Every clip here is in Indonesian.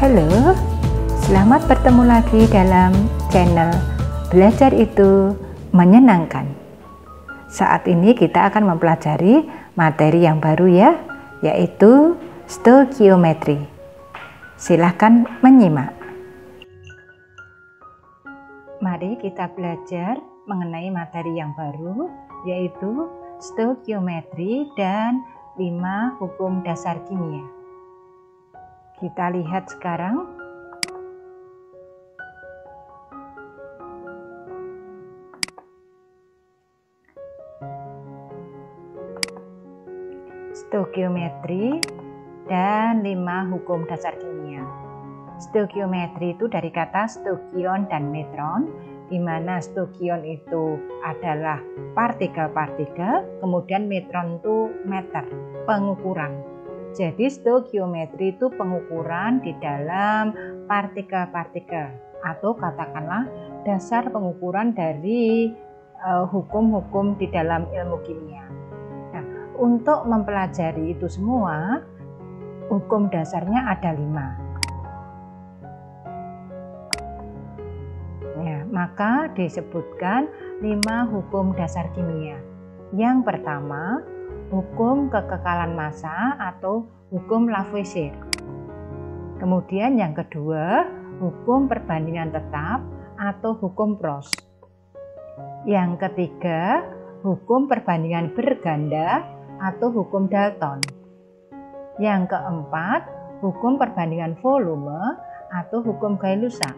Halo, selamat bertemu lagi dalam channel Belajar Itu Menyenangkan. Saat ini kita akan mempelajari materi yang baru ya, yaitu stoikiometri. Silahkan menyimak. Mari kita belajar mengenai materi yang baru, yaitu stoikiometri dan 5 hukum dasar kimia. Kita lihat sekarang. Stoikiometri dan 5 hukum dasar kimia. Stoikiometri itu dari kata stoikion dan metron, di mana stoikion itu adalah partikel-partikel, kemudian metron itu meter, pengukuran. Jadi stoikiometri itu pengukuran di dalam partikel-partikel, atau katakanlah dasar pengukuran dari hukum-hukum di dalam ilmu kimia. Nah, untuk mempelajari itu semua, hukum dasarnya ada 5. Ya, maka disebutkan 5 hukum dasar kimia. Yang pertama, hukum kekekalan massa atau hukum Lavoisier. Kemudian yang kedua, hukum perbandingan tetap atau hukum Proust. Yang ketiga, hukum perbandingan berganda atau hukum Dalton. Yang keempat, hukum perbandingan volume atau hukum Gay-Lussac.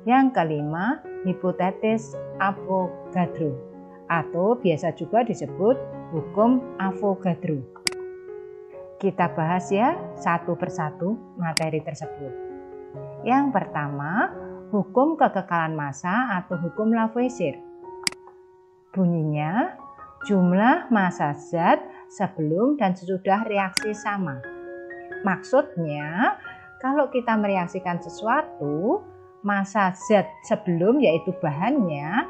Yang kelima, hipotesis Avogadro atau biasa juga disebut hukum Avogadro. Kita bahas ya satu persatu materi tersebut. Yang pertama, hukum kekekalan massa atau hukum Lavoisier. Bunyinya, jumlah massa zat sebelum dan sesudah reaksi sama. Maksudnya, kalau kita mereaksikan sesuatu, massa zat sebelum yaitu bahannya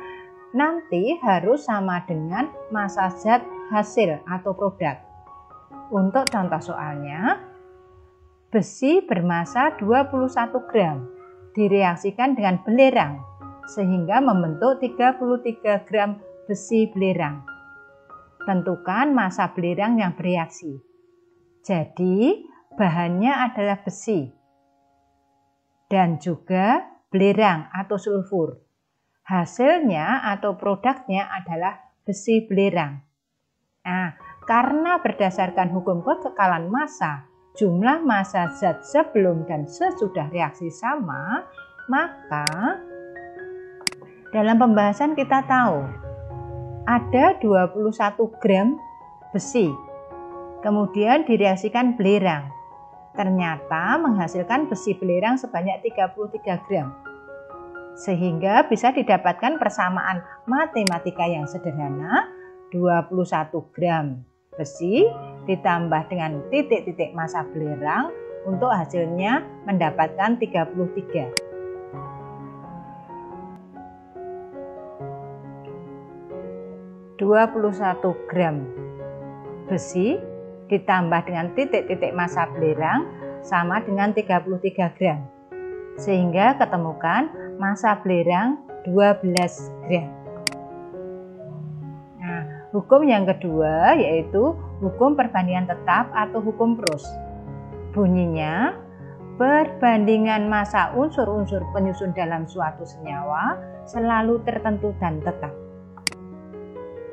nanti harus sama dengan massa zat hasil atau produk. Untuk contoh soalnya, besi bermassa 21 gram direaksikan dengan belerang sehingga membentuk 33 gram besi belerang. Tentukan massa belerang yang bereaksi. Jadi, bahannya adalah besi dan juga belerang atau sulfur. Hasilnya atau produknya adalah besi belerang. Nah, karena berdasarkan hukum kekekalan massa, jumlah massa zat sebelum dan sesudah reaksi sama, maka dalam pembahasan kita tahu ada 21 gram besi, kemudian direaksikan belerang. Ternyata menghasilkan besi belerang sebanyak 33 gram. Sehingga bisa didapatkan persamaan matematika yang sederhana, 21 gram besi ditambah dengan titik-titik massa belerang untuk hasilnya mendapatkan 33. (21 gram besi ditambah dengan titik-titik massa belerang sama dengan 33 gram. Sehingga ketemukan massa belerang 12 gram. Nah, hukum yang kedua yaitu hukum perbandingan tetap atau hukum Proust. Bunyinya, perbandingan massa unsur-unsur penyusun dalam suatu senyawa selalu tertentu dan tetap.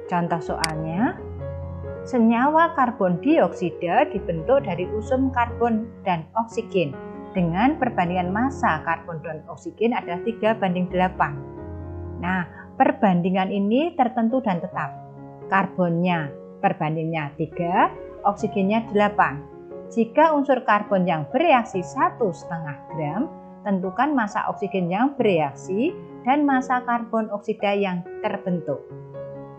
Contoh soalnya, senyawa karbon dioksida dibentuk dari usum karbon dan oksigen dengan perbandingan massa karbon dan oksigen adalah 3:8. Nah, perbandingan ini tertentu dan tetap. Karbonnya perbandingannya 3, oksigennya 8. Jika unsur karbon yang bereaksi 1,5 gram, tentukan massa oksigen yang bereaksi dan massa karbon oksida yang terbentuk.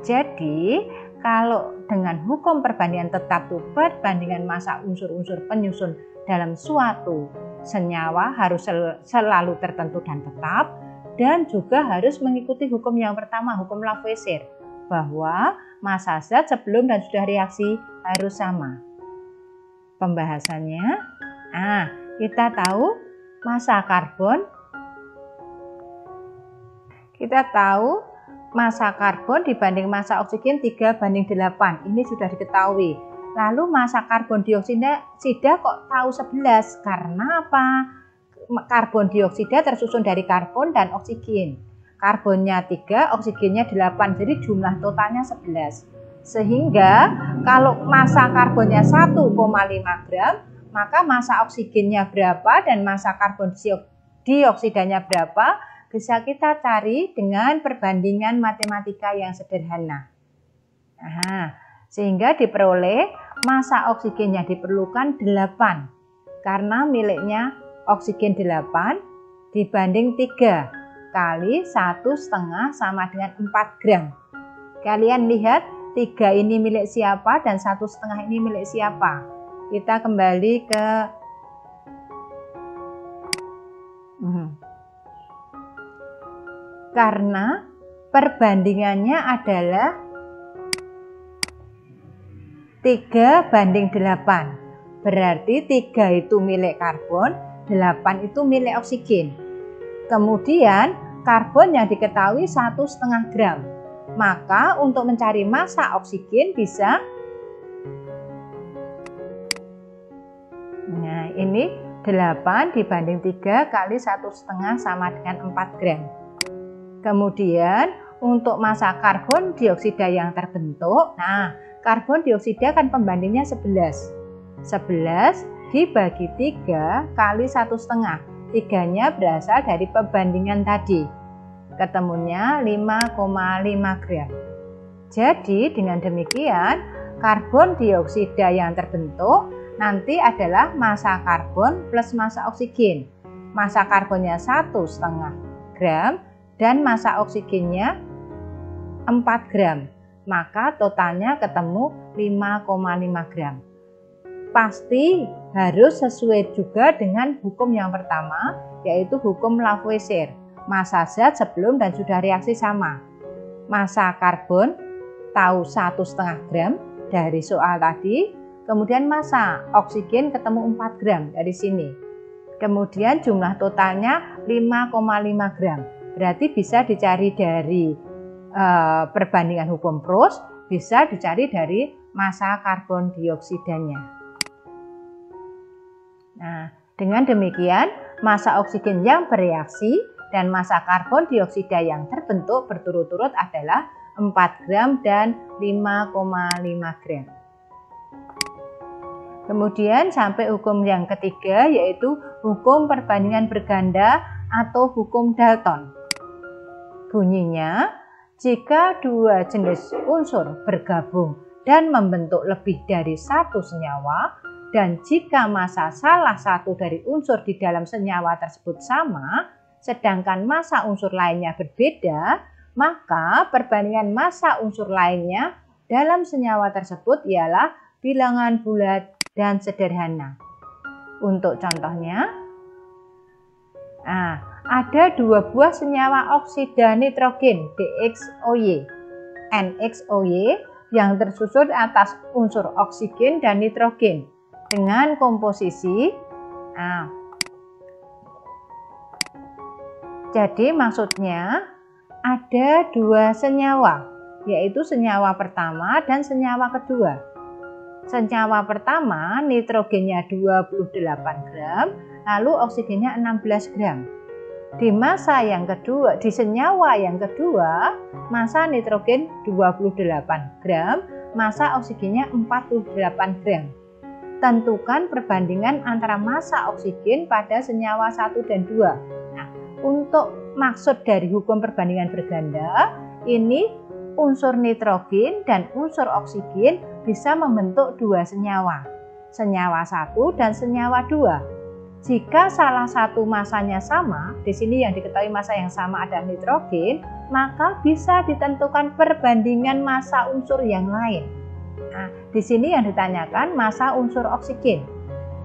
Jadi, kalau dengan hukum perbandingan tetap itu perbandingan massa unsur-unsur penyusun dalam suatu senyawa harus selalu tertentu dan tetap, dan juga harus mengikuti hukum yang pertama, hukum Lavoisier, bahwa massa zat sebelum dan sudah reaksi harus sama. Pembahasannya, kita tahu massa karbon. Kita tahu massa karbon dibanding massa oksigen 3:8. Ini sudah diketahui. Lalu massa karbon dioksida kok tahu 11? Karena apa? Karbon dioksida tersusun dari karbon dan oksigen. Karbonnya 3, oksigennya 8. Jadi jumlah totalnya 11. Sehingga kalau massa karbonnya 1,5 gram, maka massa oksigennya berapa dan massa karbon dioksidanya berapa bisa kita cari dengan perbandingan matematika yang sederhana. Nah, sehingga diperoleh massa oksigennya diperlukan 8 karena miliknya oksigen 8 dibanding 3 kali 1,5 sama dengan 4 gram. Kalian lihat 3 ini milik siapa dan 1,5 ini milik siapa? Kita kembali ke karena perbandingannya adalah 3:8. Berarti 3 itu milik karbon, 8 itu milik oksigen. Kemudian karbon yang diketahui 1,5 gram. Maka untuk mencari massa oksigen bisa, nah ini 8 dibanding 3 kali 1,5 sama dengan 4 gram. Kemudian untuk massa karbon dioksida yang terbentuk, nah karbon dioksida kan pembandingnya 11. 11 dibagi 3 kali 1,5. 3-nya berasal dari pembandingan tadi. Ketemunya 5,5 gram. Jadi dengan demikian karbon dioksida yang terbentuk nanti adalah massa karbon plus massa oksigen. Massa karbonnya 1,5 gram dan massa oksigennya 4 gram. Maka totalnya ketemu 5,5 gram. Pasti harus sesuai juga dengan hukum yang pertama, yaitu hukum Lavoisier. Massa zat sebelum dan sudah reaksi sama. Massa karbon tahu 1,5 gram dari soal tadi. Kemudian massa oksigen ketemu 4 gram dari sini. Kemudian jumlah totalnya 5,5 gram. Berarti bisa dicari dari perbandingan hukum Proust, bisa dicari dari massa karbon dioksidanya. Nah, dengan demikian massa oksigen yang bereaksi dan massa karbon dioksida yang terbentuk berturut-turut adalah 4 gram dan 5,5 gram. Kemudian sampai hukum yang ketiga, yaitu hukum perbandingan berganda atau hukum Dalton. Bunyinya, jika dua jenis unsur bergabung dan membentuk lebih dari satu senyawa, dan jika massa salah satu dari unsur di dalam senyawa tersebut sama, sedangkan massa unsur lainnya berbeda, maka perbandingan massa unsur lainnya dalam senyawa tersebut ialah bilangan bulat dan sederhana. Untuk contohnya, ada dua buah senyawa oksida nitrogen DXOY, NXOY yang tersusun atas unsur oksigen dan nitrogen dengan komposisi. Jadi maksudnya ada dua senyawa, yaitu senyawa pertama dan senyawa kedua. Senyawa pertama nitrogennya 28 gram, lalu oksigennya 16 gram. Di massa yang kedua, di senyawa yang kedua, massa nitrogen 28 gram, massa oksigennya 48 gram. Tentukan perbandingan antara massa oksigen pada senyawa 1 dan 2. Nah, untuk maksud dari hukum perbandingan berganda, ini unsur nitrogen dan unsur oksigen bisa membentuk dua senyawa, senyawa 1 dan senyawa 2. Jika salah satu massanya sama, di sini yang diketahui massa yang sama adalah nitrogen, maka bisa ditentukan perbandingan massa unsur yang lain. Nah, di sini yang ditanyakan massa unsur oksigen.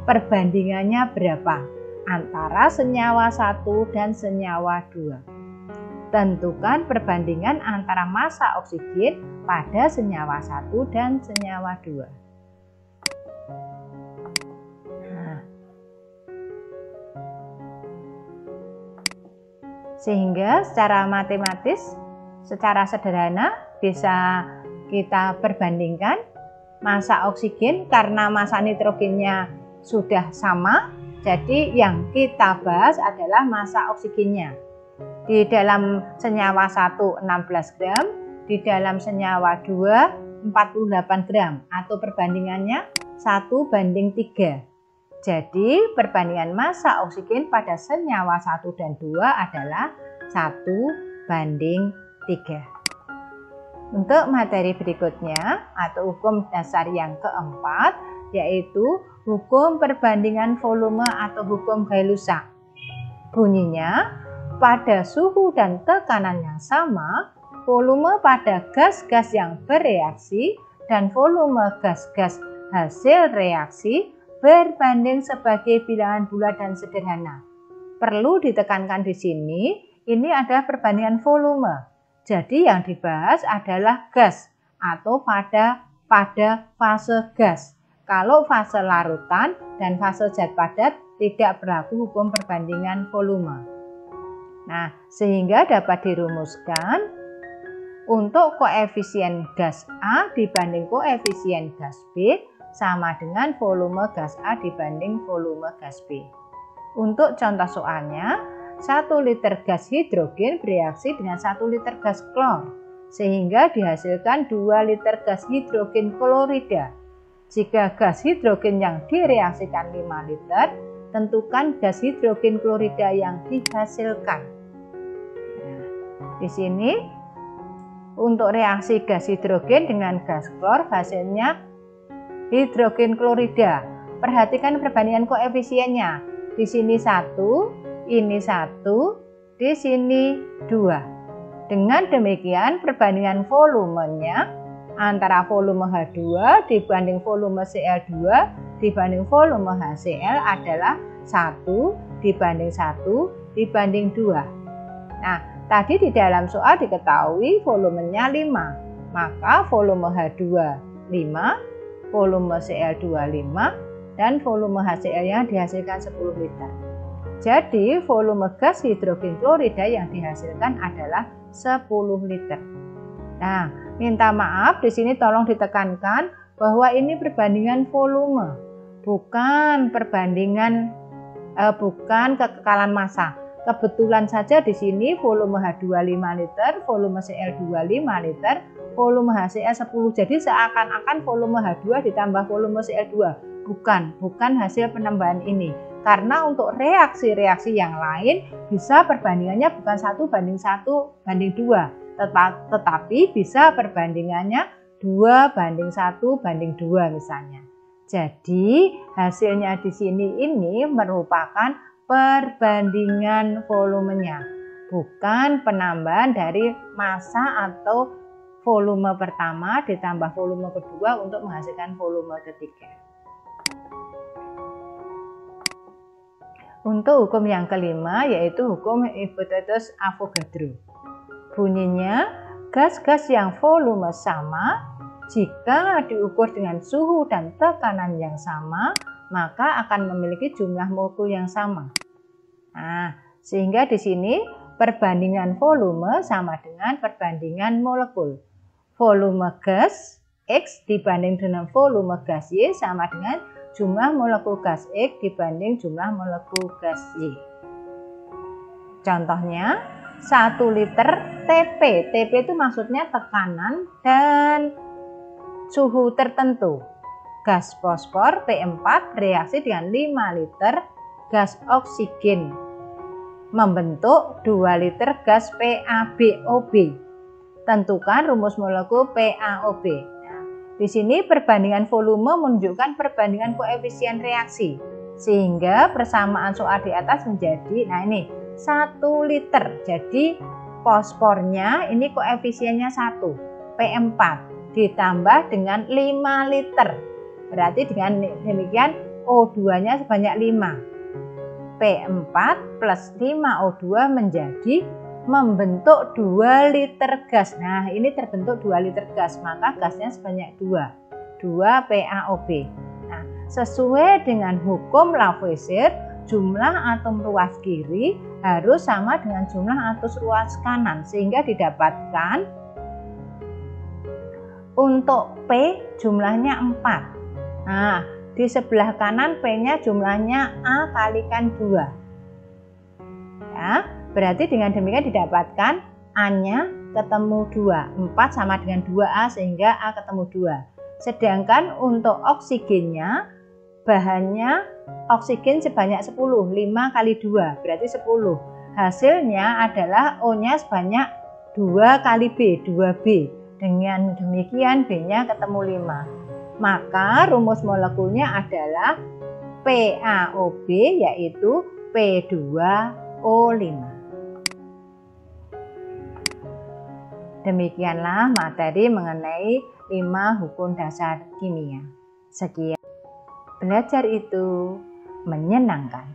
Perbandingannya berapa antara senyawa 1 dan senyawa 2? Tentukan perbandingan antara massa oksigen pada senyawa 1 dan senyawa 2. Sehingga secara matematis, secara sederhana bisa kita perbandingkan massa oksigen karena massa nitrogennya sudah sama. Jadi yang kita bahas adalah massa oksigennya. Di dalam senyawa 1 16 gram, di dalam senyawa 2 48 gram atau perbandingannya 1:3. Jadi perbandingan massa oksigen pada senyawa 1 dan 2 adalah 1:3. Untuk materi berikutnya atau hukum dasar yang keempat yaitu hukum perbandingan volume atau hukum Gay-Lussac. Bunyinya, pada suhu dan tekanan yang sama, volume pada gas-gas yang bereaksi dan volume gas-gas hasil reaksi berbanding sebagai bilangan bulat dan sederhana. Perlu ditekankan di sini, ini adalah perbandingan volume. Jadi yang dibahas adalah gas atau pada fase gas. Kalau fase larutan dan fase zat padat tidak berlaku hukum perbandingan volume. Nah, sehingga dapat dirumuskan untuk koefisien gas A dibanding koefisien gas B sama dengan volume gas A dibanding volume gas B. Untuk contoh soalnya, 1 liter gas hidrogen bereaksi dengan 1 liter gas klor, sehingga dihasilkan 2 liter gas hidrogen klorida. Jika gas hidrogen yang direaksikan 5 liter, tentukan gas hidrogen klorida yang dihasilkan. Di sini untuk reaksi gas hidrogen dengan gas klor hasilnya hidrogen klorida. Perhatikan perbandingan koefisiennya. Di sini 1, ini 1, di sini 2. Dengan demikian perbandingan volumenya antara volume H2 dibanding volume Cl2 dibanding volume HCl adalah 1 dibanding 1 dibanding 2. Nah, tadi di dalam soal diketahui volumenya 5, maka volume H2 5, volume Cl2 5, dan volume HCl yang dihasilkan 10 liter. Jadi volume gas hidrogen klorida yang dihasilkan adalah 10 liter. Nah, minta maaf di sini tolong ditekankan bahwa ini perbandingan volume, bukan kekekalan massa. Kebetulan saja di sini volume H2 5 liter, volume Cl2 5 liter, volume HCl 10. Jadi seakan-akan volume H2 ditambah volume Cl2. Bukan hasil penambahan ini. Karena untuk reaksi-reaksi yang lain bisa perbandingannya bukan 1:1:2, tetapi bisa perbandingannya 2:1:2 misalnya. Jadi hasilnya di sini ini merupakan perbandingan volumenya, bukan penambahan dari massa atau volume pertama ditambah volume kedua untuk menghasilkan volume ketiga. Untuk hukum yang kelima yaitu hukum hipotesis Avogadro. Bunyinya, gas-gas yang volume sama jika diukur dengan suhu dan tekanan yang sama maka akan memiliki jumlah molekul yang sama. Nah, sehingga di sini perbandingan volume sama dengan perbandingan molekul. Volume gas X dibanding dengan volume gas Y sama dengan jumlah molekul gas X dibanding jumlah molekul gas Y. Contohnya, 1 liter TP. TP itu maksudnya tekanan dan suhu tertentu. Gas fosfor P4 bereaksi dengan 5 liter gas oksigen membentuk 2 liter gas PaBOB. Tentukan rumus molekul PaOB. Nah, di sini perbandingan volume menunjukkan perbandingan koefisien reaksi. Sehingga persamaan soal di atas menjadi, nah ini 1 liter. Jadi fosfornya ini koefisiennya 1, P4 ditambah dengan 5 liter. Berarti dengan demikian O2-nya sebanyak 5. P4 plus 5O2 menjadi membentuk 2 liter gas. Nah, ini terbentuk 2 liter gas, maka gasnya sebanyak 2 PaOB. Nah, sesuai dengan hukum Lavoisier, jumlah atom ruas kiri harus sama dengan jumlah atus ruas kanan, sehingga didapatkan untuk P jumlahnya 4. Nah, di sebelah kanan P-nya jumlahnya A kalikan 2. Ya, berarti dengan demikian didapatkan A-nya ketemu 2. 4 sama dengan 2A sehingga A ketemu 2. Sedangkan untuk oksigennya, bahannya oksigen sebanyak 10. 5 kali 2 berarti 10. Hasilnya adalah O-nya sebanyak 2 kali B, 2B. Dengan demikian B-nya ketemu 5. Maka rumus molekulnya adalah PaOB, yaitu P2O5. Demikianlah materi mengenai 5 hukum dasar kimia. Sekian. Belajar itu menyenangkan.